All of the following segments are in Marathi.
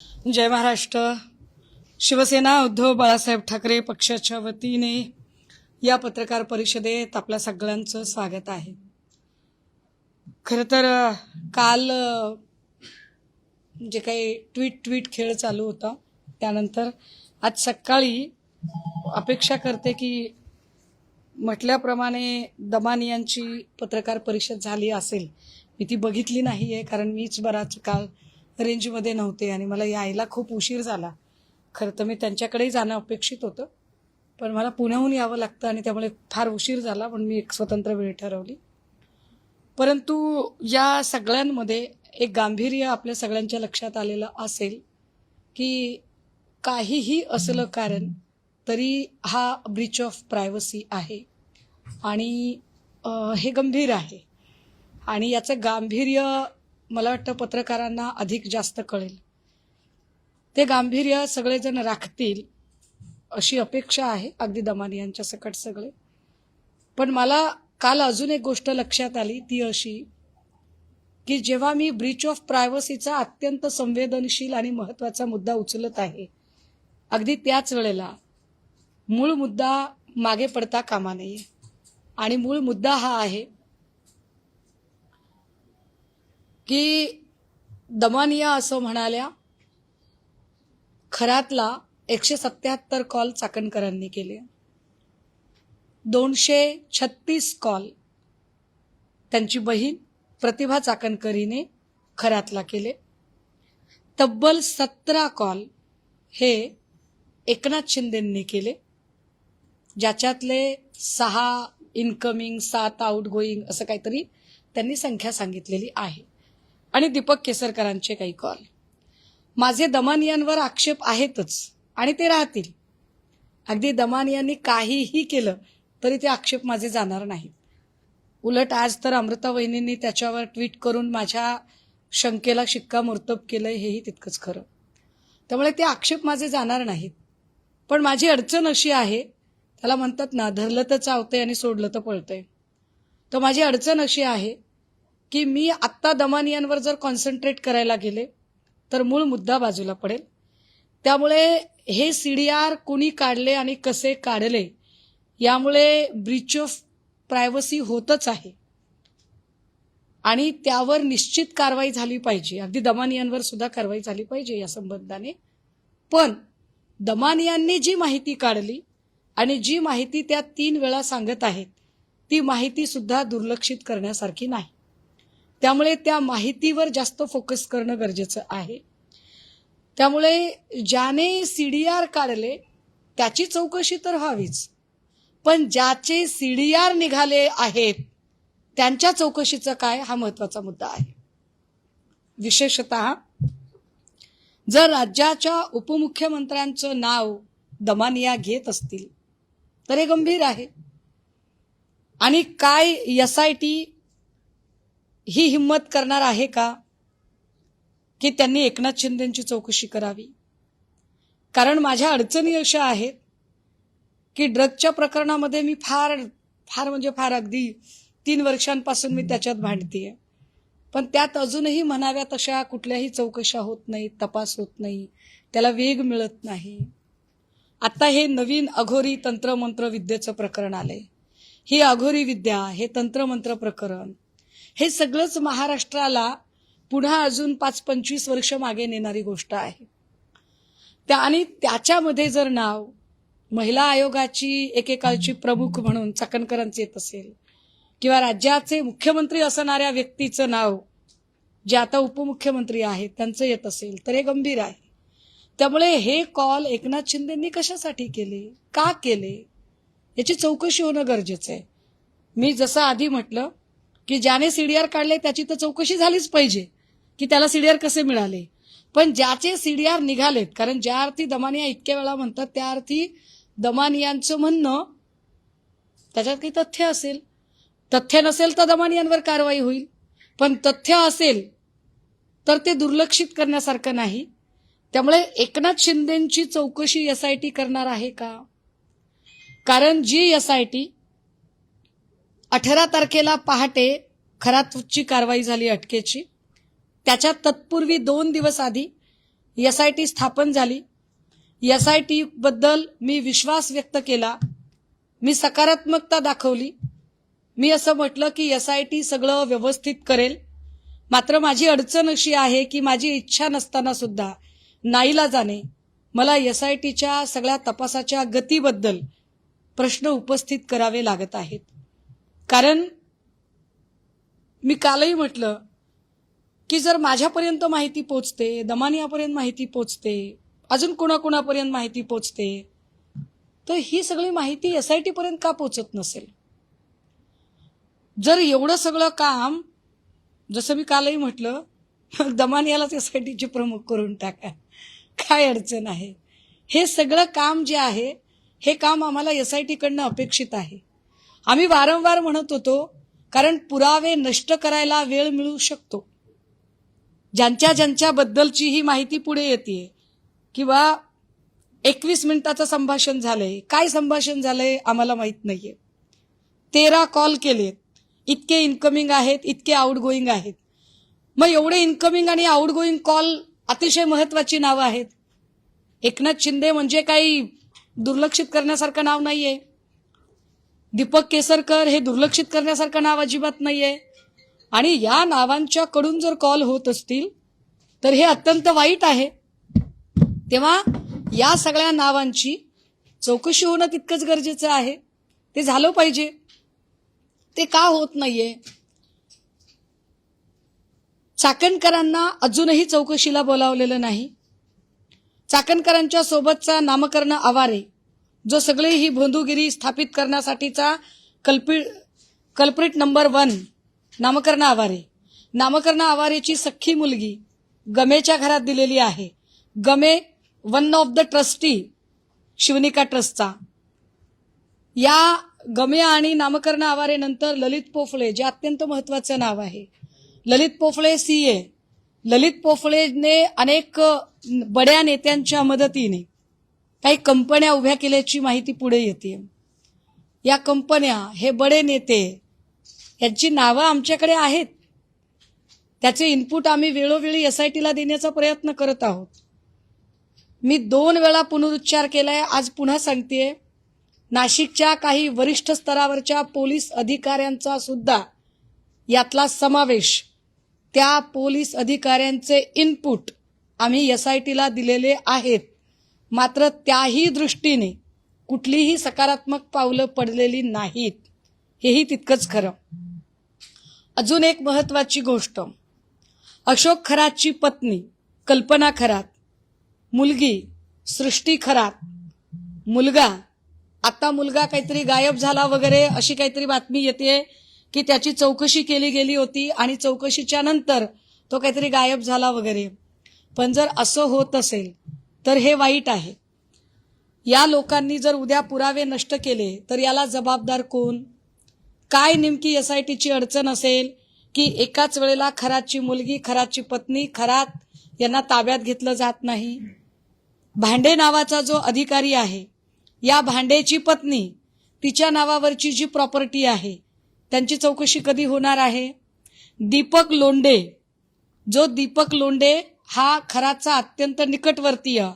जय महाराष्ट्र. शिवसेना उद्धव बाळासाहेब ठाकरे पक्षाच्या वतीने या पत्रकार परिषदेत आपल्या सगळ्यांचं स्वागत आहे. खरं तर काल जे काही ट्विट खेळ चालू होता त्यानंतर आज सकाळी अपेक्षा करते की म्हटल्याप्रमाणे दमानियांची पत्रकार परिषद झाली असेल. मी ती बघितली नाही आहे कारण मीच बराच काळ रेंजमध्ये नव्हते आणि मला यायला खूप उशीर झाला. खरं तर मी त्यांच्याकडेही जाणं अपेक्षित होतं पण मला पुण्याहून यावं लागतं आणि त्यामुळे फार उशीर झाला. पण मी एक स्वतंत्र वेळ ठरवली. परंतु या सगळ्यांमध्ये एक गांभीर्य आपल्या सगळ्यांच्या लक्षात आलेलं असेल की काहीही असलं कारण तरी हा ब्रीच ऑफ प्रायव्हसी आहे आणि हे गंभीर आहे आणि याचं गांभीर्य मला वाटतं पत्रकारांना अधिक जास्त कळेल. ते गांभीर्य सगळेजण राखतील अशी अपेक्षा आहे, अगदी दमानियांच्या सकट सगळे. पण मला काल अजून एक गोष्ट लक्षात आली ती अशी की जेव्हा मी ब्रीच ऑफ प्रायव्हसीचा अत्यंत संवेदनशील आणि महत्त्वाचा मुद्दा उचलत आहे अगदी त्याच वेळेला मूळ मुद्दा मागे पडता कामा नये. आणि मूळ मुद्दा हा आहे की दमानिया असं म्हणाल्या खरातला 177 कॉल चाकणकरांनी केले, 236 कॉल त्यांची बहीण प्रतिभा चाकणकरीने खरातला केले, तब्बल 17 कॉल हे एकनाथ शिंदेंनी केले, ज्याच्यातले 6 इनकमिंग 7 आउटगोईंग असं काहीतरी त्यांनी संख्या सांगितलेली आहे, आणि दीपक केसरकरांचे काही कॉल. माझे दमानियांवर आक्षेप आहेतच आणि ते राहतील. अगदी दमानियांनी काहीही केलं तरी ते आक्षेप माझे जाणार नाहीत. उलट आज तर अमृता वहिनींनी त्याच्यावर ट्विट करून माझ्या शंकेला शिक्कामोर्तब केलंय, हेही तितकंच खरं. त्यामुळे ते आक्षेप माझे जाणार नाहीत. पण माझी अडचण अशी आहे, त्याला म्हणतात ना, धरलं तर चावतंय आणि सोडलं तर पळतंय. तर माझी अडचण अशी आहे की मी आत्ता दमानियांवर जर कॉन्सन्ट्रेट करायला गेले तर मूळ मुद्दा बाजूला पडेल. त्यामुळे हे CDR कुणी काढले आणि कसे काढले यामुळे ब्रीच ऑफ प्रायव्हसी होतच आहे आणि त्यावर निश्चित कारवाई झाली पाहिजे. अगदी दमानियांवर सुद्धा कारवाई झाली पाहिजे या संबंधाने. पण दमानियांनी जी माहिती काढली आणि जी माहिती त्या 3 वेळा सांगत आहेत ती माहिती सुद्धा दुर्लक्षित करण्यासारखी नाही. त्यामुळे त्या माहितीवर जास्त फोकस करणं गरजेचं आहे. त्यामुळे ज्याने CDR काढले त्याची चौकशी तर व्हावीच, पण ज्याचे CDR निघाले आहेत त्यांच्या चौकशीचं काय, हा महत्वाचा मुद्दा आहे. विशेषतः जर राज्याच्या उपमुख्यमंत्र्यांचं नाव दमानिया घेत असतील तर हे गंभीर आहे. आणि काय SIT ही हिम्मत करणार आहे का की त्यांनी एकनाथ शिंदेंची चौकशी करावी? कारण माझ्या अडचणी अशा आहेत की ड्रगच्या प्रकरणामध्ये मी फार अगदी 3 वर्षांपासून मी त्याच्यात भांडतीये, पण त्यात अजूनही म्हणाव्या तशा कुठल्याही चौकशा होत नाहीत, तपास होत नाही, त्याला वेग मिळत नाही. आता हे नवीन अघोरी तंत्रमंत्र विद्येचं प्रकरण आलंय. ही अघोरी विद्या, हे तंत्रमंत्र प्रकरण, हे सगळंच महाराष्ट्राला पुन्हा अजून 5-25 वर्ष मागे नेणारी गोष्ट आहे. आणि त्याच्यामध्ये जर नाव महिला आयोगाची एकेकाळची प्रमुख म्हणून चाकणकरांचे येत असेल किंवा राज्याचे मुख्यमंत्री असणाऱ्या व्यक्तीचं नाव जे आता उपमुख्यमंत्री आहेत त्यांचं येत असेल तर हे गंभीर आहे. त्यामुळे हे कॉल एकनाथ शिंदेंनी कशासाठी केले, का केले, याची चौकशी होणं गरजेचं आहे. मी जसं आधी म्हटलं की ज्याने CDR काढले त्याची तर चौकशी झालीच पाहिजे की त्याला CDR कसे मिळाले. पण ज्याचे CDR निघालेत, कारण ज्या अर्थी दमानिया इतक्या वेळा म्हणतात त्या अर्थी दमानियांचं म्हणणं त्याच्यात काही तथ्य असेल. तथ्य नसेल तर दमानियांवर कारवाई होईल, पण तथ्य असेल तर ते दुर्लक्षित करण्यासारखं नाही. त्यामुळे एकनाथ शिंदेंची चौकशी SIT करणार आहे का? कारण जी SIT 18 तारखेला पहाटे खरातची कारवाई झाली अटकेची, त्याच्या तत्पूर्वी 2 दिवस आधी SIT स्थापन झाली. SIT बद्दल मी विश्वास व्यक्त केला, मी सकारात्मकता दाखवली. मी असं म्हटलं की SIT सगळं व्यवस्थित करेल. मात्र माझी अडचण अशी आहे की माझी इच्छा नसताना सुद्धा नाईलाजाने मला SITच्या सगळ्या तपासाच्या गतीबद्दल प्रश्न उपस्थित करावे लागत आहेत. कारण मी कालही म्हटलं की जर माझ्यापर्यंत माहिती पोचते, दमानियापर्यंत माहिती पोचते, अजून कोणाकोणापर्यंत माहिती पोचते, तर ही सगळी माहिती SIT पर्यंत का पोचत नसेल? जर एवढं सगळं काम, जसं मी कालही म्हटलं, दमानियालाच SITचे प्रमुख करून टाका, काय अडचण आहे? हे सगळं काम जे आहे, हे काम आम्हाला SIT कडनं अपेक्षित आहे. आम्ही वारंवार म्हणत होतो, कारण पुरावे नष्ट करायला वेळ मिळू शकतो. ज्यांच्या बद्दलची ही माहिती पुढे येते किंवा 21 मिनिटाचं संभाषण झालंय, काय संभाषण झालंय आम्हाला माहित नाहीये. 13 कॉल केलेत, इतके इनकमिंग आहेत, इतके आउटगोईंग आहेत. मग एवढे इनकमिंग आणि आउटगोईंग कॉल अतिशय महत्वाची नावं आहेत. एकनाथ शिंदे म्हणजे काही दुर्लक्षित करण्यासारखं नाव नाहीये. दीपक केसरकर हे दुर्लक्षित करण्यासारखं नाव अजिबात नाहीये. आणि या नावांच्या कडून जर कॉल होत असतील तर हे अत्यंत वाईट आहे. तेव्हा या सगळ्या नावांची चौकशी होणं तितकंच गरजेचं आहे. ते झालं पाहिजे. ते का होत नाहीये? चाकणकरांना अजूनही चौकशीला बोलावलेलं नाही. चाकणकरांच्या सोबतचा नामकर्ण आवारे, जो सगळी ही भोंदूगिरी स्थापित करण्यासाठीचा कल्प्रिट नंबर 1 नामकर्ण आवारेची सख्खी मुलगी गमेच्या घरात दिलेली आहे. Game one of the trustee Shivnika ट्रस्टचा. या गमे आणि नामकर्ण आवारे नंतर ललित पोफळे, जे अत्यंत महत्वाचं नाव आहे. ललित पोफळे CA. ललित पोफळेने अनेक बड्या नेत्यांच्या मदतीने काही कंपन्या उभ्या केल्याची माहिती पुढे येते. या कंपन्या, हे बडे नेते, यांची नावं आमच्याकडे आहेत. त्याचे इनपुट आम्ही वेळोवेळी SITला देण्याचा प्रयत्न करत आहोत. मी 2 वेळा पुनरुच्चार केलाय, आज पुन्हा सांगतेय. नाशिकच्या काही वरिष्ठ स्तरावरच्या पोलीस अधिकाऱ्यांचा सुद्धा यातला समावेश, त्या पोलीस अधिकाऱ्यांचे इनपुट आम्ही SITला दिलेले आहेत. मात्र त्याही दृष्टीने कुठलीही सकारात्मक पावलं पडलेली नाहीत, हेही तितकंच खरं. अजून एक महत्वाची गोष्ट, अशोक खरातची पत्नी कल्पना खरात, मुलगी सृष्टी खरात, मुलगा काहीतरी गायब झाला वगैरे अशी काहीतरी बातमी येते की त्याची चौकशी केली गेली होती आणि चौकशीच्या नंतर तो काहीतरी गायब झाला वगैरे. पण जर असं होत असेल तर हे वाईट आहे. या लोकांनी जर उद्या पुरावे नष्ट केले तर याला जबाबदार कोण? काय नेमकी SITची अडचण असेल की एकाच वेळेला खरातची मुलगी, खरातची पत्नी, खरात यांना ताब्यात घेतलं जात नाही? भांडे नावाचा जो अधिकारी आहे, या भांडेची पत्नी, तिच्या नावावरची जी प्रॉपर्टी आहे, त्यांची चौकशी कधी होणार आहे? दीपक लोंढे हा खराचा अत्यंत निकटवर्तीय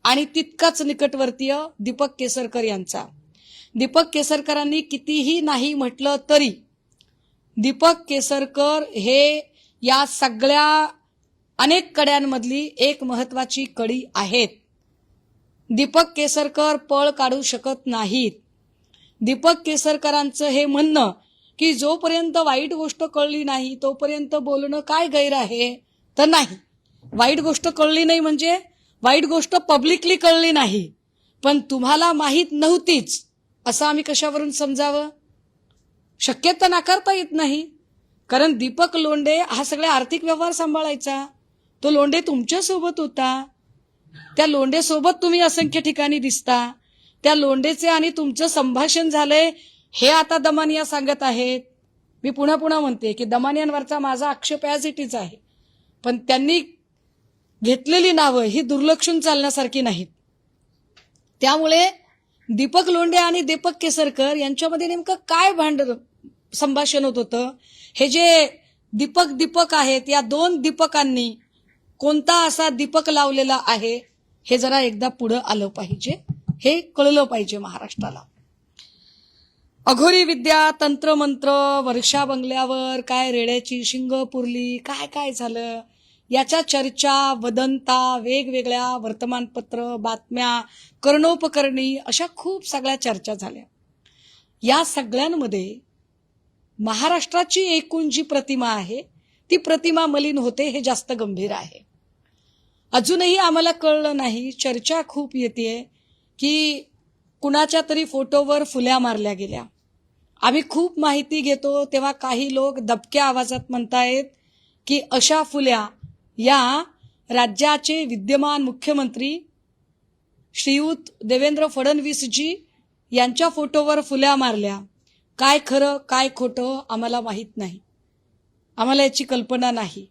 आणि तितकाच निकटवर्तीय दीपक केसरकर यांचा. दीपक केसरकरांनी कितीही नाही म्हटलं तरी दीपक केसरकर हे या सगळ्या अनेक कड्यांमधली एक महत्वाची कडी आहेत. दीपक केसरकर पळ काढू शकत नाहीत. दीपक केसरकरांचं हे म्हणणं की जोपर्यंत वाईट गोष्ट कळली नाही तोपर्यंत बोलणं काय गैर आहे, तर नाही. वाईट गोष्ट कळली नाही म्हणजे वाईट गोष्ट पब्लिकली कळली नाही, पण तुम्हाला माहीत नव्हतीच असं आम्ही कशावरून समजावं? शक्यता नाकारता येत नाही. कारण दीपक लोंढे हा सगळे आर्थिक व्यवहार सांभाळायचा. तो लोंढे तुमच्या सोबत होता. त्या लोंढे सोबत तुम्ही असंख्य ठिकाणी दिसता. त्या लोंढेचे आणि तुमचं संभाषण झालंय हे आता दमानिया सांगत आहेत. मी पुन्हा म्हणते की दमानियांवरचा माझा आक्षेप ॲज इट इज आहे, पण त्यांनी घेतलेली नावं ही दुर्लक्षून चालण्यासारखी नाहीत. त्यामुळे दीपक लोंढे आणि दीपक केसरकर यांच्यामध्ये नेमकं काय संभाषण होत होतं, हे जे दीपक आहेत, या 2 दीपकांनी कोणता असा दीपक लावलेला आहे हे जरा एकदा पुढं आलं पाहिजे, हे कळलं पाहिजे महाराष्ट्राला. अघोरी विद्या, तंत्रमंत्र, वर्षा बंगल्यावर काय रेड्याची शिंग पुरली, काय काय झालं याच्या चर्चा, वदंता, वेगवेगळ्या वर्तमानपत्र, बातम्या, कर्णोपकरणी अशा खूप सगळ्या चर्चा झाल्या. या सगळ्यांमध्ये महाराष्ट्राची एकूण जी प्रतिमा आहे ती प्रतिमा मलिन होते हे जास्त गंभीर आहे. अजूनही आम्हाला कळलं नाही, चर्चा खूप येते की कुणाच्या तरी फोटोवर फुल्या मारल्या गेल्या. आम्ही खूप माहिती घेतो तेव्हा काही लोक दबक्या आवाजात म्हणतायत की अशा फुल्या या राज्याचे विद्यमान मुख्यमंत्री श्रीयुत देवेंद्र फडणवीसजी यांच्या फोटोवर फुल्या मारल्या. काय खरं काय खोटं आम्हाला माहीत नाही, आम्हाला याची कल्पना नाही.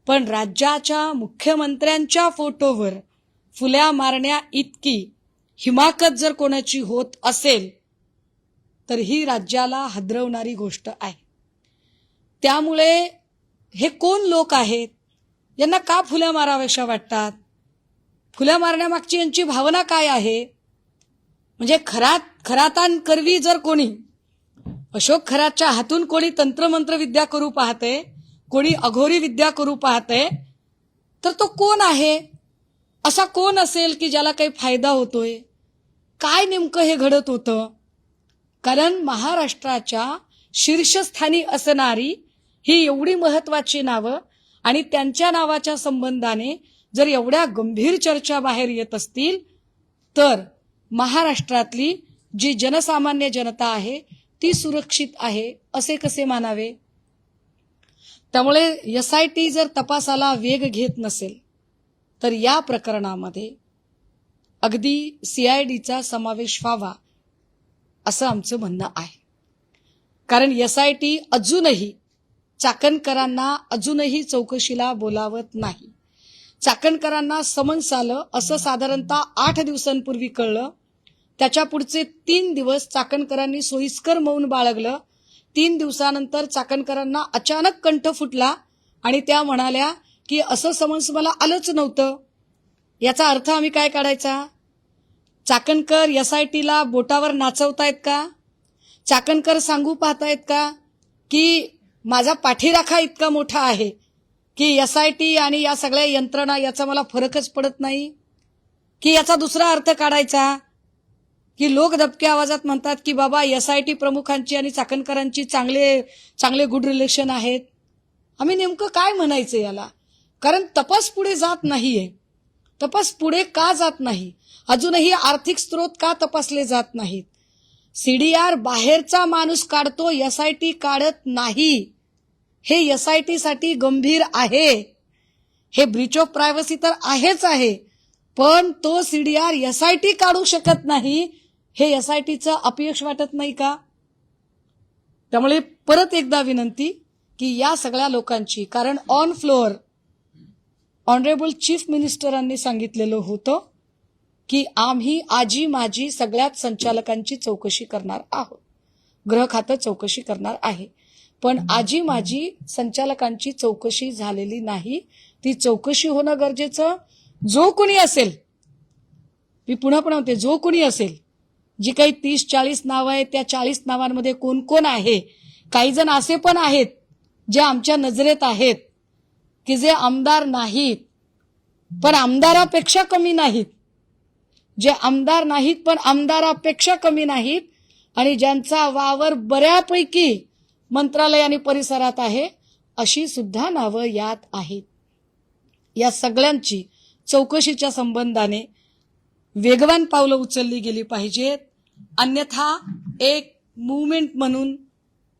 पण राज्याच्या मुख्यमंत्र्यांच्या फोटोवर फुल्या मारण्या इतकी हिमाकत जर कोणाची होत असेल तर ही राज्याला हादरवणारी गोष्ट आहे. त्यामुळे हे कोण लोक आहेत, यांना का फुल्या माराव्याशा वाटतात, फुल्या मारण्यामागची यांची भावना काय आहे? म्हणजे खरातान करवी जर कोणी अशोक खरातच्या हातून कोणी तंत्रमंत्र विद्या करू पाहते, कोणी अघोरी विद्या करू पाहते, तर तो कोण आहे? असा कोण असेल की ज्याला काही फायदा होतोय? काय नेमकं हे घडत होतं? कारण महाराष्ट्राच्या शीर्षस्थानी असणारी ही एवढी महत्वाची नावं आणि त्यांच्या नावाच्या संबंधाने जर एवढ्या गंभीर चर्चा बाहेर येत असतील तर महाराष्ट्रातली जी जनसामान्य जनता आहे ती सुरक्षित आहे असे कसे मानावे? त्यामुळे SIT जर तपासाला वेग घेत नसेल तर या प्रकरणामध्ये अगदी CIDचा समावेश व्हावा असं आमचं म्हणणं आहे. कारण SIT अजूनही चाकणकरांना अजूनही चौकशीला बोलावत नाही. चाकणकरांना समन्स आलं असं साधारणतः 8 दिवसांपूर्वी कळलं. त्याच्या पुढचे 3 दिवस चाकणकरांनी सोयीस्कर मौन बाळगलं. 3 दिवसानंतर चाकणकरांना अचानक कंठ फुटला आणि त्या म्हणाल्या की असं समन्स मला आलंच नव्हतं. याचा अर्थ आम्ही काय काढायचा? चाकणकर SITला बोटावर नाचवतायत का? चाकणकर सांगू पाहतायत का की माझा पाठीराखा इतका मोठा आहे की SIT आणि या सगळ्या यंत्रणा याचा मला फरकच पडत नाही? की याचा दुसरा अर्थ काढायचा की लोक दबक्या आवाजात म्हणतात की बाबा SIT प्रमुखांची आणि चाकणकरांची चांगले गुड रिलेशन आहेत. आम्ही नेमकं काय म्हणायचं याला? कारण तपास पुढे जात नाहीये. तपास पुढे का जात नाही? अजूनही आर्थिक स्रोत का तपासले जात नाहीत? CDR बाहेरचा माणूस काढतो, SIT काढत नाही. हे SIT साठी गंभीर आहे. हे ब्रीच ऑफ प्रायव्हसी तर आहेच आहे, पण तो CDR SIT काढू शकत नाही हे SITचं अपयश वाटत नाही का? त्यामुळे परत एकदा विनंती की या सगळ्या लोकांची, कारण ऑन फ्लोअर ऑनरेबल चीफ मिनिस्टरांनी सांगितलेलं होतं की आम्ही आजी माजी सगळ्याच संचालकांची चौकशी करणार आहोत, गृह खातं चौकशी करणार आहे. पण आजी माजी संचालकांची चौकशी झालेली नाही. ती चौकशी होणं गरजेचं. जो कोणी असेल, मी पुन्हा म्हणते, जो कोणी असेल, जी काही 30-40 नावं आहेत त्या 40 नावांमध्ये कोण कोण आहे? काही जण असे पण आहेत जे आमच्या नजरेत आहेत की जे आमदार नाहीत पण आमदारापेक्षा कमी नाहीत, जे आमदार नाहीत पण आमदारापेक्षा कमी नाहीत आणि ज्यांचा वावर बऱ्यापैकी मंत्रालय आणि परिसरात आहे, अशी सुद्धा नावं यात आहेत. या सगळ्यांची चौकशीच्या संबंधाने वेगवान पावलं उचलली गेली पाहिजेत. अन्यथा एक मूवमेंट म्हणून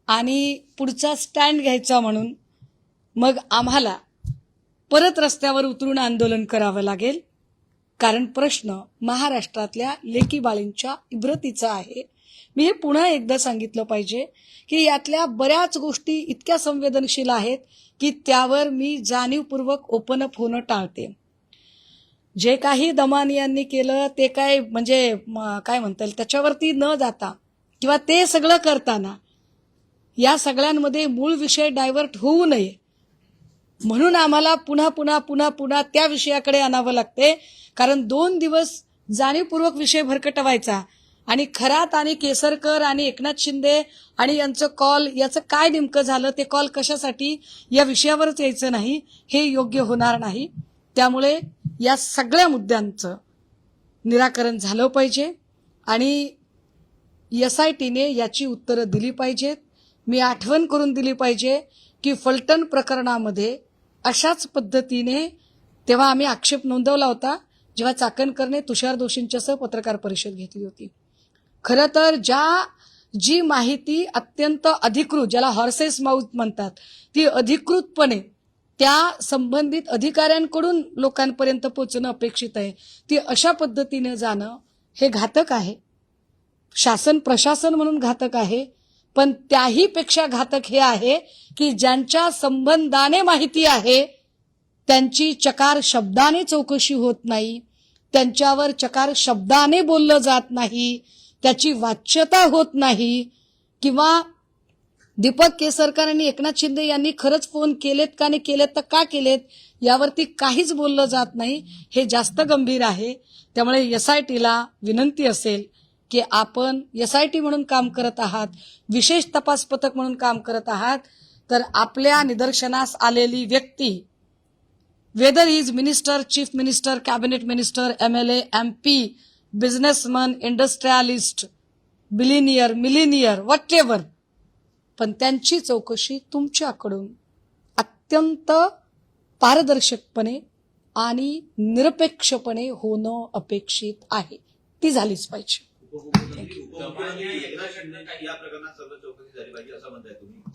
आणि पुढचा स्टँड घ्यायचा म्हणून मग आम्हाला परत रस्त्यावर उतरून आंदोलन करावं लागेल. कारण प्रश्न महाराष्ट्रातल्या लेकी बाळींच्या इब्रतीचा आहे. मी हे पुन्हा एकदा सांगितलं पाहिजे की यातल्या बऱ्याच गोष्टी इतक्या संवेदनशील आहेत की त्यावर मी जाणीवपूर्वक ओपन अप होणं टाळते. जे काही दमानी यांनी केलं ते काय म्हणजे काय म्हणता येईल त्याच्यावरती न जाता किंवा ते सगळं करताना या सगळ्यांमध्ये मूळ विषय डायव्हर्ट होऊ नये म्हणून आम्हाला पुन्हा पुन्हा पुन्हा पुन्हा त्या विषयाकडे आणावं लागते, कारण 2 दिवस जाणीवपूर्वक विषय भरकटवायचा आणि खरात आणि केसरकर आणि एकनाथ शिंदे आणि यांचं कॉल, याचं काय नेमकं झालं, ते कॉल कशासाठी, या विषयावरच यायचं नाही, हे योग्य होणार नाही. त्यामुळे या सगळ्या मुद्द्यांचं निराकरण झालं पाहिजे आणि SITने याची उत्तरं दिली पाहिजेत. मी आठवण करून दिली पाहिजे की फलटण प्रकरणामध्ये अशाच पद्धतीने तेव्हा आम्ही आक्षेप नोंदवला होता, जेव्हा चाकणकरने तुषार दोषींच्यासह पत्रकार परिषद घेतली होती. खरं तर जी माहिती अत्यंत अधिकृत, ज्याला हॉर्सेस माउथ म्हणतात, ती अधिकृतपणे त्या संबंधित अधिकाऱ्यांकडून लोकांपर्यंत पोहोचणं अपेक्षित आहे, ती अशा पद्धतीने जाणं हे घातक आहे. शासन प्रशासन म्हणून घातक आहे, पण त्याही पेक्षा घातक हे आहे की ज्यांच्या संबंधाने माहिती आहे त्यांची चकार शब्दाने चौकशी होत नाही, त्यांच्यावर चकार शब्दाने बोललं जात नाही, त्याची वाच्यता होत नाही, किंवा दीपक केसरकर आणि एकनाथ शिंदे यांनी खरंच फोन केलेत का नाही केलेत तर का केलेत यावरती काहीच बोललं जात नाही. हे जास्त गंभीर आहे. त्यामुळे SITला विनंती असेल की आपण SIT म्हणून काम करत आहात, विशेष तपास पथक म्हणून काम करत आहात, तर आपल्या निदर्शनास आलेली व्यक्ती, whether is minister, chief minister, cabinet minister, MLA, MP, businessman, industrialist, billionaire, millionaire, whatever, पण त्यांची चौकशी तुमच्याकडून अत्यंत पारदर्शकपणे आणि निरपेक्षपणे होणं अपेक्षित आहे. ती झालीच पाहिजे.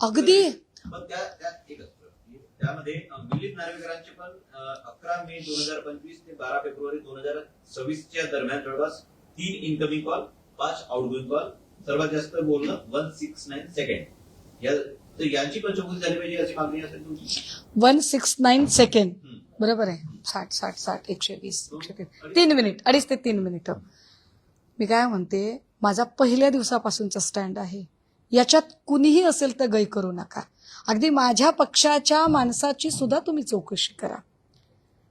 अगदी त्यामध्ये मिलिंद नार्वेकरांचे पण 11 मे 2025 ते 12 फेब्रुवारी 2026 दरम्यान जवळपास 3 इनकमिंग कॉल, 5 आउटगोइंग कॉल, सर्वात जास्त बोलणं 169 सेकंड. यांची पण चौकशी झाली पाहिजे अशी मागणी असेल तुमची. 169 सेकंड बरोबर आहे. 60 120 3 मिनिट, 2.5 ते 3 मिनिटं. मी काय म्हणते, माझा पहिल्या दिवसापासूनचा स्टँड आहे, याच्यात कुणीही असेल तर गै करू नका. अगदी माझ्या पक्षाच्या माणसाची सुद्धा तुम्ही चौकशी करा,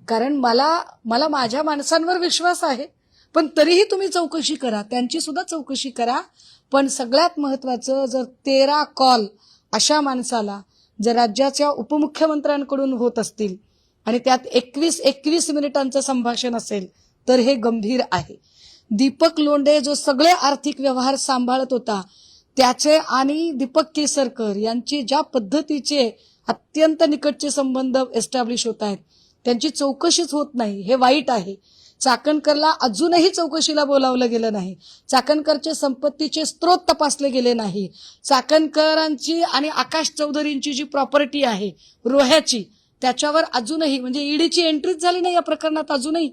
कारण मला माझ्या माणसांवर विश्वास आहे, पण तरीही तुम्ही चौकशी करा, त्यांची सुद्धा चौकशी करा. पण सगळ्यात महत्वाचं, जर 13 कॉल अशा माणसाला जर राज्याच्या उपमुख्यमंत्र्यांकडून होत असतील आणि त्यात 21 मिनिटांचं संभाषण असेल तर हे गंभीर आहे. दीपक लोंढे जो सगळे आर्थिक व्यवहार सांभाळत होता, त्याचे आणि दीपक केसरकर यांची ज्या पद्धतीचे अत्यंत निकटचे संबंध एस्टॅब्लिश होत आहेत, त्यांची चौकशीच होत नाही, हे वाईट आहे. चाकणकरला अजूनही चौकशीला बोलावलं गेलं नाही. चाकणकरचे संपत्तीचे स्रोत तपासले गेले नाही. चाकणकरांची आणि आकाश चौधरींची जी प्रॉपर्टी आहे रोह्याची, त्याच्यावर अजूनही म्हणजे ईडीची एंट्रीच झाली नाही या प्रकरणात. अजूनही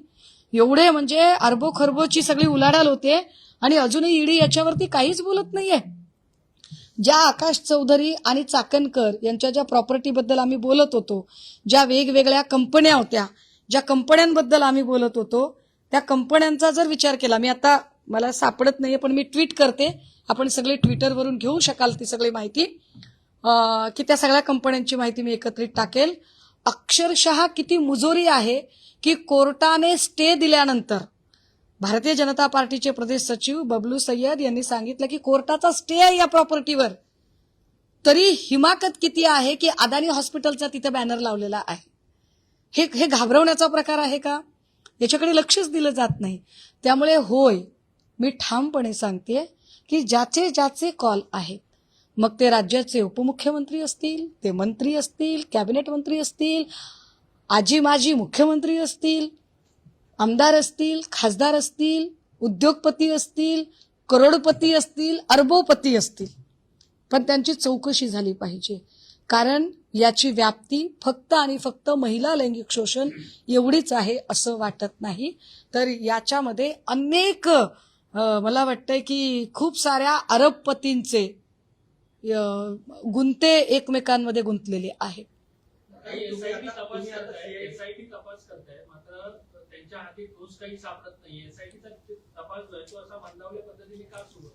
एवढे म्हणजे अरबो खरबोची सगळी उलाढाल होते आणि अजूनही ईडी याच्यावरती काहीच बोलत नाहीये. ज्या आकाश चौधरी आणि चाकणकर यांच्या ज्या प्रॉपर्टीबद्दल आम्ही बोलत होतो, ज्या वेगवेगळ्या कंपन्या होत्या, ज्या कंपन्यांबद्दल आम्ही बोलत होतो, त्या कंपन्यांचा जर विचार केला, मी आता मला सापडत नाहीये पण मी ट्विट करते, आपण सगळे ट्विटरवरून घेऊ शकाल ती सगळी माहिती, की त्या सगळ्या कंपन्यांची माहिती मी एकत्रित टाकेल. अक्षरशः किती मुजोरी आहे की कोर्टाने स्टे दिल्यानंतर भारतीय जनता पार्टीचे प्रदेश सचिव बबलू सय्यद यांनी सांगितलं की कोर्टाचा स्टे आहे या प्रॉपर्टीवर, तरी हिमाकत किती आहे की अदानी हॉस्पिटलचा तिथे बॅनर लावलेला आहे. हे घाबरवण्याचा प्रकार आहे का? याच्याकडे लक्षच दिलं जात नाही. त्यामुळे होय, मी ठामपणे सांगते की ज्याचे कॉल आहेत, मग ते राज्याचे उपमुख्यमंत्री असतील, ते मंत्री असतील, कॅबिनेट मंत्री असतील, आजी माजी मुख्यमंत्री असतील, आमदार असतील, खासदार असतील, उद्योगपती असतील, करोडपती असतील, अरबोपती असतील, पण त्यांची चौकशी झाली पाहिजे. कारण याची व्याप्ती फक्त आणि फक्त महिला लैंगिक शोषण एवढीच आहे असं वाटत नाही, तर याच्यामध्ये अनेक मला वाटतंय की खूप साऱ्या अरबपतींचे गुंते एकमेकांमध्ये गुंतलेले आहेत. एसआयटी तपास करताय, मात्र त्यांच्या हाती ठोस काही सापडत नाही. एसआयटीचा तपास जो आहे तो असा मंदावल्या पद्धतीने का सुरू?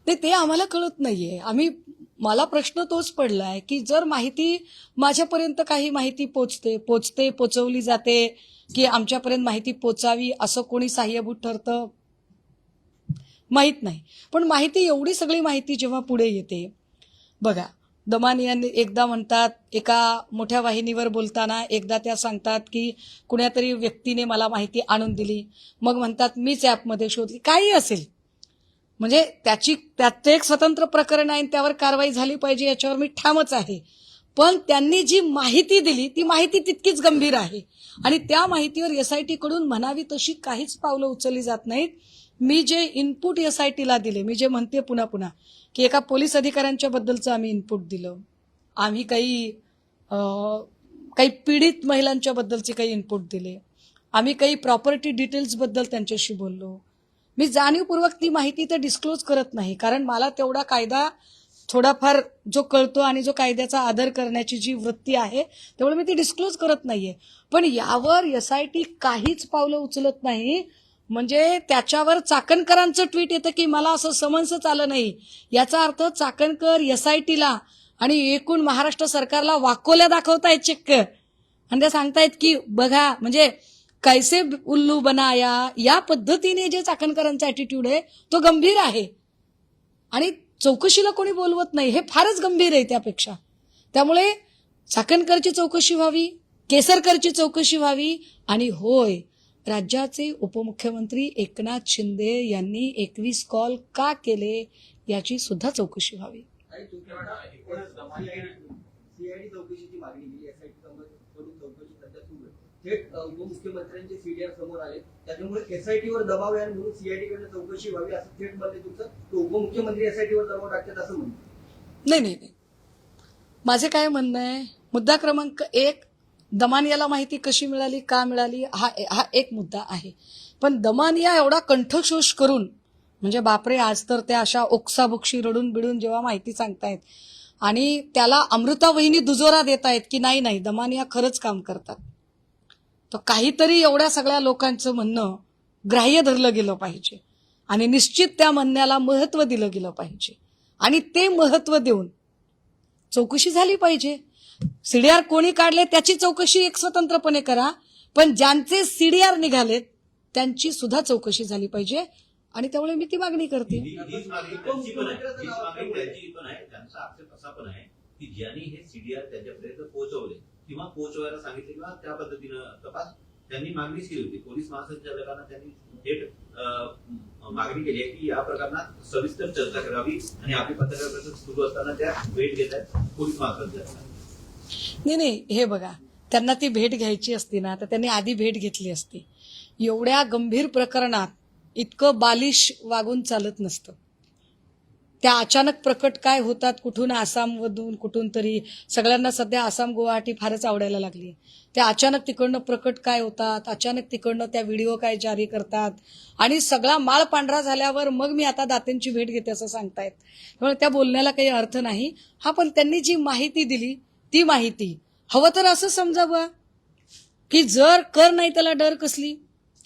ते आम्हाला कळत नाहीये. आम्ही मला प्रश्न तोच पडलाय की जर माहिती माझ्यापर्यंत काही माहिती पोचवली जाते की आमच्यापर्यंत माहिती पोचावी असं कोणी सहाय्यभूत ठरतं माहित नाही. पण माहिती एवढी सगळी माहिती जेव्हा पुढे येते बघा, दमानियांनी एकदा म्हणतात एका मोठ्या वाहिनीवर बोलताना, एकदा त्या सांगतात की कुण्यातरी व्यक्तीने मला माहिती आणून दिली, मग म्हणतात मीच ॲपमध्ये शोधली. काही असेल म्हणजे त्याचं एक स्वतंत्र प्रकरण आहे, त्यावर कारवाई झाली पाहिजे याच्यावर मी ठामच आहे. पण त्यांनी जी माहिती दिली ती माहिती तितकीच गंभीर आहे आणि त्या माहितीवर SIT कडून म्हणावी तशी काहीच पावलं उचलली जात नाहीत. मी जे इनपुट SIT ला दिले, मी जे म्हणते पुन्हा पुन्हा की एका पोलीस अधिकाऱ्यांच्या बद्दलचं आम्ही इनपुट दिलं, आम्ही काही पीडित महिलांच्या बद्दलचे काही इनपुट दिले, आम्ही काही प्रॉपर्टी डिटेल्स बद्दल त्यांच्याशी बोललो. मी जाणीवपूर्वक ती माहिती तर डिस्क्लोज करत नाही, कारण मला तेवढा कायदा थोडाफार जो कळतो आणि जो कायद्याचा आदर करण्याची जी वृत्ती आहे त्यामुळे मी ती डिस्क्लोज करत नाहीये. पण यावर SIT काहीच पावलं उचलत नाही. म्हणजे त्याच्यावर चाकणकरांचं ट्विट येतं की मला असं समन्सच आलं नाही. याचा अर्थ चाकणकर SIT ला आणि एकूण महाराष्ट्र सरकारला वाकोल्या दाखवतायत चक्क, आणि त्या सांगतायत की बघा म्हणजे कैसे उल्लू बनाया, या पद्धतीने जे चाकणकरांचा ॲटिट्यूड आहे तो गंभीर आहे आणि चौकशीला कोणी बोलवत नाही, हे फारच गंभीर आहे त्यापेक्षा. त्यामुळे चाकणकरची चौकशी व्हावी, केसरकरची चौकशी व्हावी आणि होय, राज्याचे उपमुख्यमंत्री एकनाथ शिंदे यांनी 21 कॉल का केले याची सुद्धा चौकशी व्हावी. सीआयडी चौकशीची मागणी केली, SIT कडून चौकशी सध्या सुरू आहे. थेट उपमुख्यमंत्र्यांचे सीडीआर समोर आले, त्याच्यामुळे SIT वर दबाव आहे म्हणून CID कडून चौकशी व्हावी असं थेट म्हणले तुमचं. तो उपमुख्यमंत्री SIT वर दबाव टाकतात असं म्हणतो. नाही, माझे काय म्हणणं आहे, मुद्दा क्रमांक 1, दमानियाला माहिती कशी मिळाली, का मिळाली, हा एक मुद्दा आहे. पण दमानिया एवढा कंठशोष करून म्हणजे बापरे, आज तर त्या अशा ओक्साबोक्षी रडून बिडून जेव्हा माहिती सांगतायत आणि त्याला अमृता वहिनी दुजोरा देत आहेत की नाही दमानिया खरंच काम करतात, तर काहीतरी एवढ्या सगळ्या लोकांचं म्हणणं ग्राह्य धरलं गेलं पाहिजे आणि निश्चित त्या म्हणण्याला महत्त्व दिलं गेलं पाहिजे आणि ते महत्त्व देऊन चौकशी झाली पाहिजे. CDR कोणी काढले त्याची चौकशी एक स्वतंत्रपणे करा, पण ज्यांचे CDR निघालेत त्यांची सुद्धा चौकशी झाली पाहिजे आणि त्यामुळे मी ती मागणी करते. हीच मागणी त्यांची पण आहे. त्यांचा आक्षेप असा पण आहे की ज्यांनी हे CDR त्यांच्यापर्यंत पोहोचवले किंवा पोहोचवायला सांगितले किंवा त्या पद्धतीनं तपास त्यांनी मागणीच केली होती. पोलीस महासंचालकांना त्यांनी थेट मागणी केली आहे की या प्रकरणात सविस्तर चर्चा करावी आणि आपली पत्रकार परिषद सुरू असताना त्या भेट घेत आहेत पोलीस महासंचालकांना. नाही, हे बघा, त्यांना ती भेट घ्यायची असती ना तर त्यांनी आधी भेट घेतली असती. एवढ्या गंभीर प्रकरणात इतकं बालिश वागून चालत नसतं. त्या अचानक प्रकट काय होतात, कुठून आसाममधून कुठून तरी, सगळ्यांना सध्या आसाम गुवाहाटी फारच आवडायला लागली. त्या अचानक तिकडनं प्रकट काय होतात, अचानक तिकडनं त्या व्हिडिओ काय जारी करतात आणि सगळा माळ पांढरा झाल्यावर मग मी आता दातेंची भेट घेते असं सांगतायत. त्यामुळे त्या बोलण्याला काही अर्थ नाही. हा, पण त्यांनी जी माहिती दिली ती माहिती हवं तर असं समजावं की जर कर नाही त्याला डर कसली,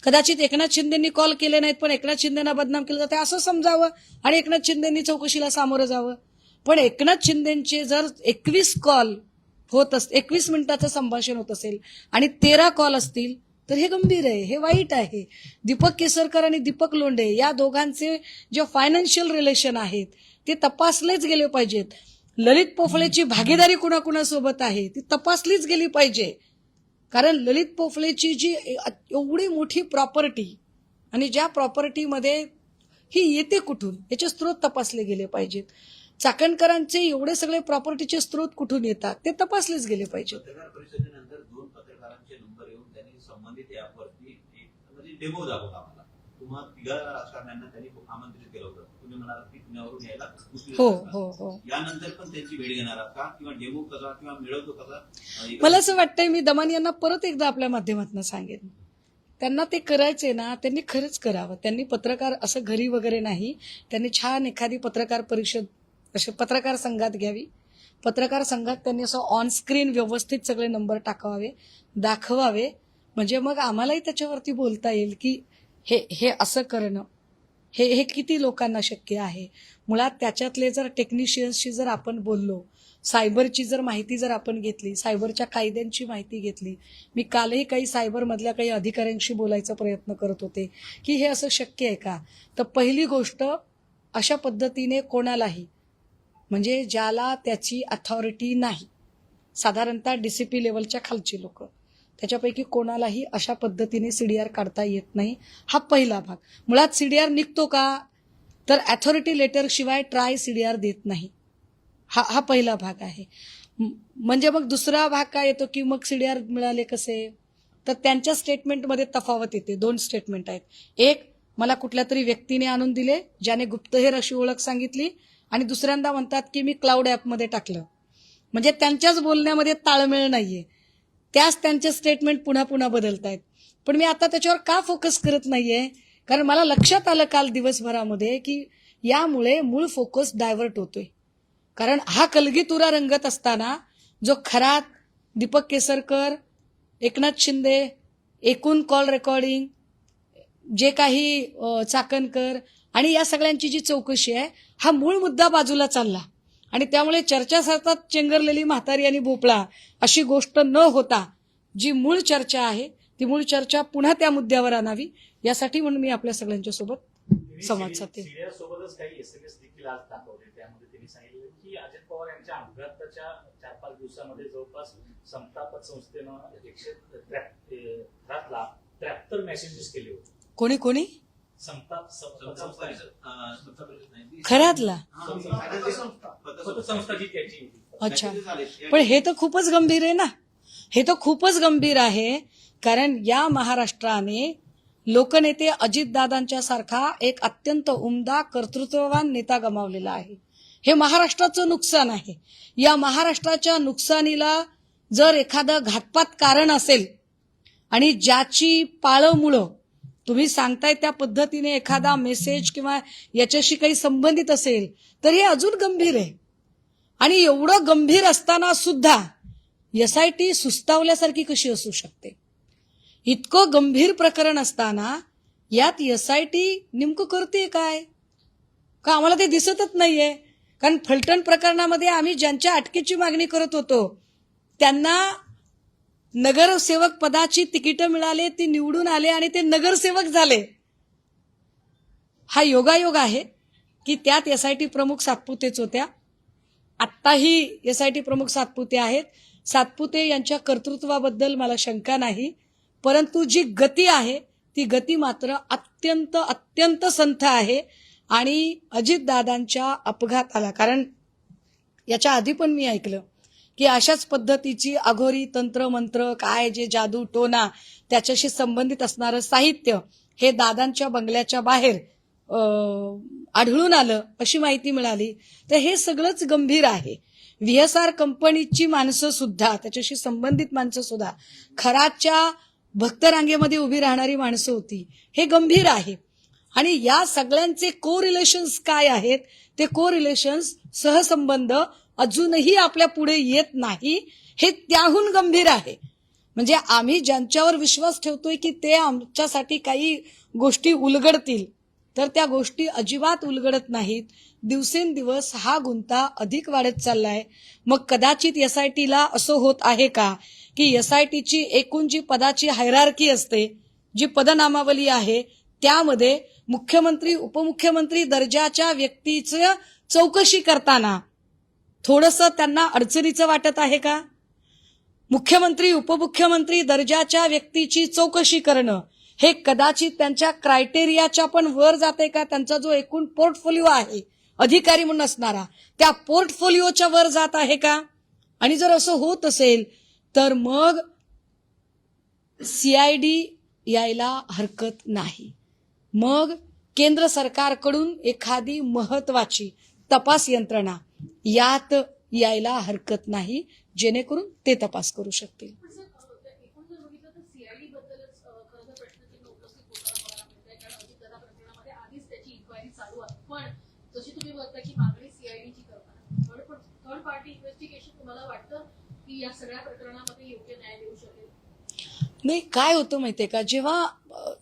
कदाचित एकनाथ शिंदेंनी कॉल केले नाहीत पण एकनाथ शिंदेना बदनाम केलं जाते असं समजावं आणि एकनाथ शिंदेंनी चौकशीला सामोरं जावं. पण एकनाथ शिंदेंचे जर 21 कॉल होत 21 मिनिटाचं संभाषण होत असेल आणि 13 कॉल असतील तर हे गंभीर आहे, हे वाईट आहे. दीपक केसरकर आणि दीपक लोंढे या दोघांचे जे फायनान्शियल रिलेशन आहेत ते तपासलेच गेले पाहिजेत. ललित पोफळेची भागीदारी कुणाकुणासोबत आहे ती तपासलीच गेली पाहिजे, कारण ललित पोफळेची जी एवढी मोठी प्रॉपर्टी आणि ज्या प्रॉपर्टीमध्ये ही येते कुठून याचे स्रोत तपासले गेले पाहिजेत. चाकणकरांचे एवढे सगळे प्रॉपर्टीचे स्रोत कुठून येतात ते तपासलेच गेले पाहिजेत. पत्रकार परिषदेनंतर 2 पत्रकारांचे नंबर येऊन त्यांनी संबंधित ॲपवरती म्हणजे डेमो दाखवला आम्हाला. तुम्हाला 3 राजकारण्यांना त्यांनी आमंत्रित केलं होतं. तुम्ही म्हणालात की पुण्यावरून यायला. हो. यानंतर पण त्यांची भेट घेणार आहात का किंवा डेमो कसा किंवा मिळवतो कसा? मला असं वाटतंय मी दमानी यांना परत एकदा आपल्या माध्यमातून सांगेन, त्यांना ते करायचे ना त्यांनी खरंच करावं. त्यांनी पत्रकार असं घरी वगैरे नाही, त्यांनी छान एखादी पत्रकार परिषद असे पत्रकार संघात घ्यावी. पत्रकार संघात त्यांनी असं ऑन स्क्रीन व्यवस्थित सगळे नंबर टाकावे, दाखवावे, म्हणजे मग आम्हालाही त्याच्यावरती बोलता येईल की हे असं करणं हे किती लोकांना शक्य आहे? मुळात त्याच्यातले जर टेक्निशियन्सशी जर आपण बोललो, सायबरची जर माहिती जर आपण घेतली, सायबरच्या कायद्यांची माहिती घेतली, मी कालही काही सायबरमधल्या काही अधिकाऱ्यांशी बोलायचा प्रयत्न करत होते की हे असं शक्य आहे का? तर पहिली गोष्ट, अशा पद्धतीने कोणालाही, म्हणजे ज्याला त्याची अथॉरिटी नाही, साधारणतः DCP लेवलच्या खालची लोक, त्याच्यापैकी कोणालाही अशा पद्धतीने CDR काढता येत नाही. हा पहिला भाग. मुळात CDR निघतो का? तर अथॉरिटी लेटर शिवाय ट्राय CDR देत नाही. हा पहिला भाग आहे. म्हणजे मग दुसरा भाग काय येतो की मग CDR मिळाले कसे? तर त्यांच्या स्टेटमेंटमध्ये तफावत येते. 2 स्टेटमेंट आहेत. एक, मला कुठल्या तरी व्यक्तीने आणून दिले ज्याने गुप्तहेर अशी ओळख सांगितली, आणि दुसऱ्यांदा म्हणतात की मी क्लाउड ॲपमध्ये टाकलं. म्हणजे त्यांच्याच बोलण्यामध्ये ताळमेळ नाहीये. त्याच त्यांचे स्टेटमेंट पुन्हा पुन्हा बदलतायत. पण मी आता त्याच्यावर का फोकस करत नाहीये? कारण मला लक्षात आलं काल दिवसभरामध्ये की यामुळे मूळ फोकस डायव्हर्ट होतोय. कारण हा कलगीतुरा रंगत असताना जो खरात, दीपक केसरकर, एकनाथ शिंदे, एकूण कॉल रेकॉर्डिंग, जे काही चाकणकर आणि या सगळ्यांची जी चौकशी आहे, हा मूळ मुद्दा बाजूला चालला. आणि त्यामुळे चर्चा सतत चेंगरलेली म्हातारी आणि भोपळा अशी गोष्ट न होता जी मूळ चर्चा आहे ती मूळ चर्चा पुन्हा त्या मुद्द्यावर आणावी, यासाठी म्हणून मी आपल्या सगळ्यांच्या सोबत संवाद साधते. सीडीआर सोबतच काही SMS देखील आज दाखवले. त्यामध्ये त्यांनी सांगितलं की अजित पवार यांच्या अपघाताच्या 4-5 दिवसामध्ये जवळपास समता पतसंस्थेनं 173 मेसेजेस केले होते. कोणी कोणी समता खऱ्यातला? पतसंस्था जी त्याची होती. अच्छा. पण हे तर खूपच गंभीर आहे ना. हे तर खूपच गंभीर आहे. कारण या महाराष्ट्राने लोकनेते अजितदादांच्या सारखा एक अत्यंत उमदा कर्तृत्ववान नेता गमावलेला आहे. हे महाराष्ट्राचं नुकसान आहे. या महाराष्ट्राच्या नुकसानीला जर एखादं घातपात कारण असेल आणि ज्याची पाळंमुळं तुम्ही सांगताय त्या पद्धतीने एखादा मेसेज किंवा याच्याशी काही संबंधित असेल तर हे अजून गंभीर आहे. आणि एवढं गंभीर असताना सुद्धा SIT सुस्तावल्यासारखी कशी असू शकते? इतकं गंभीर प्रकरण असताना यात SIT नेमकं करते काय? का आम्हाला ते दिसतच नाहीये? कारण फलटण प्रकरणामध्ये आम्ही ज्यांच्या अटकेची मागणी करत होतो त्यांना नगरसेवक पदाची तिकीटं मिळाले, ती निवडून आले आणि ते नगरसेवक झाले. हा योगायोग आहे की त्यात SIT प्रमुख सातपुतेच होत्या. आत्ताही SIT प्रमुख सातपुते आहेत. सातपुते यांच्या कर्तृत्वाबद्दल मला शंका नाही, परंतु जी गती आहे ती गती मात्र अत्यंत अत्यंत संथ आहे. आणि अजितदादांच्या अपघाताला, कारण याच्या आधी पण मी ऐकलं की अशाच पद्धतीची अघोरी तंत्र मंत्र, काय जे जादू टोना त्याच्याशी संबंधित असणारं साहित्य हे दादांच्या बंगल्याच्या बाहेर आढळून आलं अशी माहिती मिळाली. तर हे सगळंच गंभीर आहे. VSR कंपनीची माणसं सुद्धा, त्याच्याशी संबंधित माणसं सुद्धा खराच्या भक्तरांगेमध्ये उभी राहणारी माणसं होती. हे गंभीर आहे. आणि या सगळ्यांचे को रिलेशन्स काय आहेत? ते को रिलेशन्स, सहसंबंध अजूनही आपल्या पुढे येत नाही. हे त्याहून गंभीर आहे. म्हणजे आम्ही ज्यांच्यावर विश्वास ठेवतोय की ते आमच्यासाठी काही गोष्टी उलगडतील, तर त्या गोष्टी अजिबात उलगडत नाहीत. दिवसेंदिवस हा गुंता अधिक वाढत चाललाय. मग कदाचित SITला असं होत आहे का की SITची एकूण जी पदाची हायरार्की असते, जी पदनामावली आहे, त्यामध्ये मुख्यमंत्री उपमुख्यमंत्री दर्जाच्या व्यक्तीचं चौकशी करताना थोडंसं त्यांना अडचणीचं वाटत आहे का? मुख्यमंत्री उपमुख्यमंत्री दर्जाच्या व्यक्तीची चौकशी करणं हे कदाचित त्यांच्या क्रायटेरियाच्या पण वर जाते का? त्यांचा जो एकूण पोर्टफोलिओ आहे अधिकारी म्हणून असणारा, त्या पोर्टफोलिओच्या वर जात आहे का? आणि जर असं होत असेल तर मग CID यायला हरकत नाही. मग केंद्र सरकारकडून एखादी महत्वाची तपास यंत्रणा यात यायला हरकत नाही, जेणेकरून ते तपास करू शकतील. पण जशी तुम्ही बोलता की मागणी CIDची करताना थर्ड पार्टी इन्व्हेस्टिगेशन तुम्हाला वाटतं की या सगळ्या प्रकरणामध्ये योग्य न्याय देऊ शकेल? नाही, काय होतं माहितीये का, जेव्हा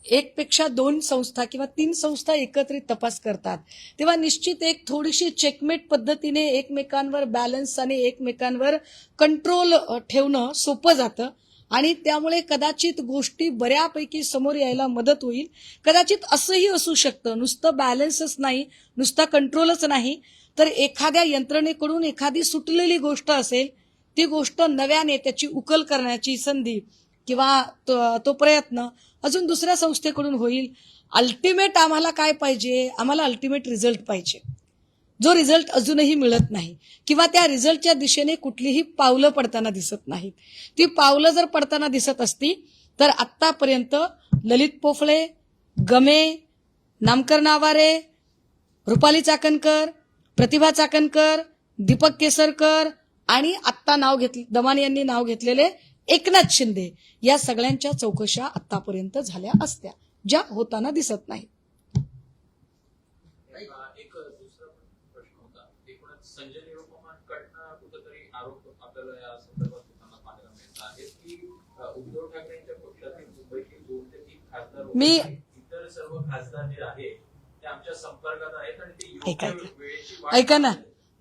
एकपेक्षा 2 संस्था किंवा 3 संस्था एकत्रित तपास करतात तेव्हा निश्चित एक थोडीशी चेकमेट पद्धतीने एकमेकांवर बॅलन्स आणि एकमेकांवर कंट्रोल ठेवणं सोपं जातं आणि त्यामुळे कदाचित गोष्टी बऱ्यापैकी समोर यायला मदत होईल. कदाचित असंही असू शकतं, नुसतं बॅलन्सच नाही, नुसता कंट्रोलच नाही, तर एखाद्या यंत्रणेकडून एखादी सुटलेली गोष्ट असेल, ती गोष्ट नव्याने त्याची उकल करण्याची संधी किंवा तो प्रयत्न अजून दुसऱ्या संस्थेकडून होईल. अल्टिमेट आम्हाला काय पाहिजे? आम्हाला अल्टिमेट रिझल्ट पाहिजे, जो रिझल्ट अजूनही मिळत नाही किंवा त्या रिझल्टच्या दिशेने कुठलीही पावलं पडताना दिसत नाहीत. ती पावलं जर पडताना दिसत असती तर आत्तापर्यंत ललित पोफळे, गमे, नामकर नावारे, रुपाली चाकणकर, प्रतिभा चाकणकर, दीपक केसरकर आणि आत्ता दमानी यांनी नाव घेतलेले एकनाथ शिंदे या सगळ्यांच्या चौकशा आतापर्यंत झाल्या असत्या, ज्या होताना दिसत नाही. एक दुसरा प्रश्न होता, एकूणच संजय निरुपमांकडनं कुठेतरी आरोप आपल्याला या संदर्भात होताना पाहायला मिळत आहेत की उद्धव ठाकरेंच्या पक्षातील मुंबईतील 2 ते 3 खासदार इतर सर्व खासदार जे आहेत ते आमच्या संपर्कात आहेत आणि ते योग्य वेळेची वाट ऐका ना,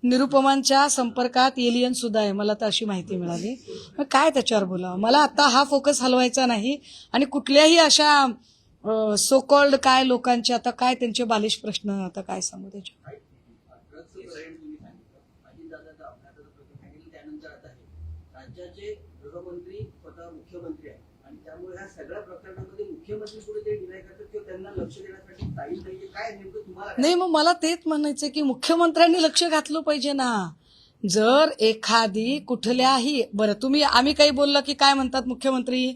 निरुपमांच्या संपर्कात एलियन सुद्धा आहे, मला तर अशी माहिती मिळाली. मग काय त्याच्यावर बोलावं? मला आता हा फोकस हलवायचा नाही आणि कुठल्याही अशा सो कॉल्ड काय लोकांचे आता काय त्यांचे बालिश प्रश्न आता काय सांगू त्याच्या. अजितदादाचा अपघाताचा प्रकरण सांगितलं, त्यानंतर आता हे राज्याचे गृहमंत्री स्वतः मुख्यमंत्री आहेत आणि त्यामुळे ह्या सगळ्या प्रकरणामध्ये मुख्यमंत्री पुढे ते डिनाय करतात किंवा त्यांना लक्ष देण्यासाठी टाईम नाहीये. काय नेमकं तुम्हाला नाही, मग मला तेच म्हणायचं की मुख्यमंत्र्यांनी लक्ष घातलं पाहिजे ना. जर एखादी कुठल्याही आम्ही काही बोललं की काय म्हणतात मुख्यमंत्री,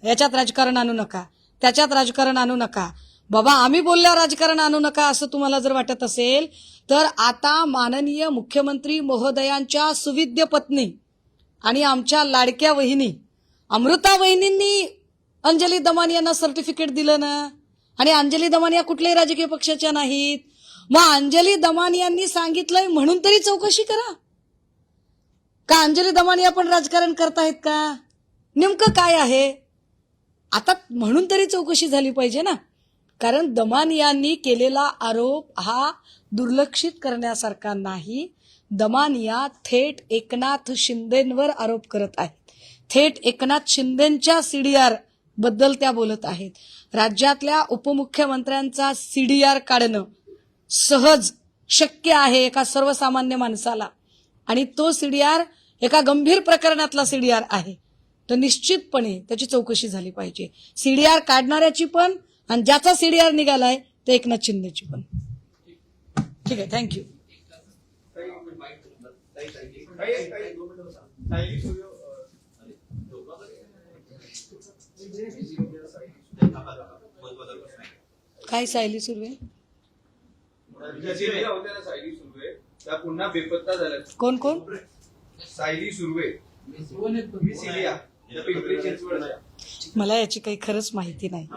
याच्यात राजकारण आणू नका, त्याच्यात राजकारण आणू नका. बाबा, आम्ही बोलल्यावर राजकारण आणू नका असं तुम्हाला जर वाटत असेल तर आता माननीय मुख्यमंत्री महोदयांच्या सुविद्य पत्नी आणि आमच्या लाडक्या वहिनी अमृता वहिनींनी अंजली दमानी यांना सर्टिफिकेट दिलं ना. आणि अंजली दमानी या कुठल्याही राजकीय पक्षाच्या नाहीत. मग अंजली दमानी यांनी सांगितलंय म्हणून तरी चौकशी करा. का अंजली दमानी आपण राजकारण करतायत का? नेमकं काय आहे? आता म्हणून तरी चौकशी झाली पाहिजे ना. कारण दमानी यांनी केलेला आरोप हा दुर्लक्षित करण्यासारखा नाही. दमानिया थेट एकनाथ शिंदेंवर आरोप करत आहेत. थेट एकनाथ शिंदेंच्या सीडीआर बद्दल त्या बोलत आहेत. राज्यातल्या उपमुख्यमंत्र्यांचा सीडीआर काढणं सहज शक्य आहे एका सर्वसामान्य माणसाला आणि तो सीडीआर एका गंभीर प्रकरणातला सीडीआर आहे. तर निश्चितपणे त्याची चौकशी झाली पाहिजे. सीडीआर काढणाऱ्याची पण आणि ज्याचा सीडीआर निघालाय ते एकनाथ शिंदेची पण. ठीक आहे, थँक्यू. काय सायली सुर्वे त्या पुन्हा बेपत्ता झाल्या. कोण कोण? Sayali Surve, miss India, Pimpri Chinchwad. मला याची काही खरंच माहिती नाही.